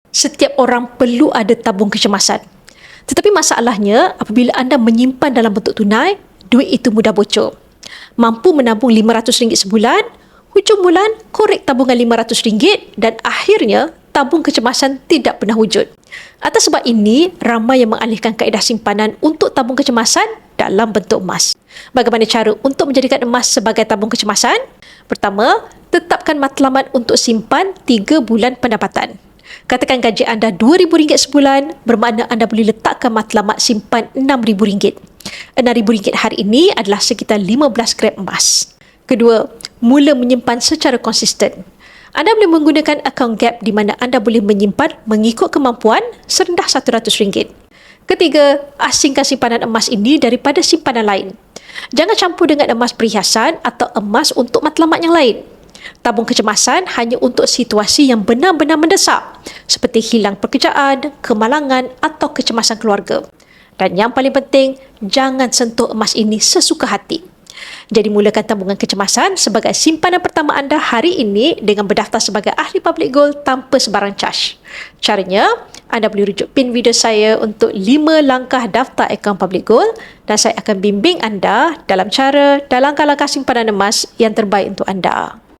Setiap orang perlu ada tabung kecemasan. Tetapi masalahnya, apabila anda menyimpan dalam bentuk tunai, duit itu mudah bocor. Mampu menabung RM500 sebulan, hujung bulan korek tabungan RM500 dan akhirnya tabung kecemasan tidak pernah wujud. Atas sebab ini, ramai yang mengalihkan kaedah simpanan untuk tabung kecemasan dalam bentuk emas. Bagaimana cara untuk menjadikan emas sebagai tabung kecemasan? Pertama, tetapkan matlamat untuk simpan 3 bulan pendapatan. Katakan gaji anda RM2,000 sebulan, bermakna anda boleh letakkan matlamat simpan RM6,000. RM6,000 hari ini adalah sekitar 15 gram emas. Kedua, mula menyimpan secara konsisten. Anda boleh menggunakan akaun Gap di mana anda boleh menyimpan mengikut kemampuan serendah RM100. Ketiga, asingkan simpanan emas ini daripada simpanan lain. Jangan campur dengan emas perhiasan atau emas untuk matlamat yang lain. Tabung kecemasan hanya untuk situasi yang benar-benar mendesak, seperti hilang pekerjaan, kemalangan atau kecemasan keluarga. Dan yang paling penting, jangan sentuh emas ini sesuka hati. Jadi mulakan tabungan kecemasan sebagai simpanan pertama anda hari ini dengan berdaftar sebagai ahli public gold tanpa sebarang charge. Caranya, anda boleh rujuk pin video saya untuk 5 langkah daftar akaun public gold dan saya akan bimbing anda dalam langkah-langkah simpanan emas yang terbaik untuk anda.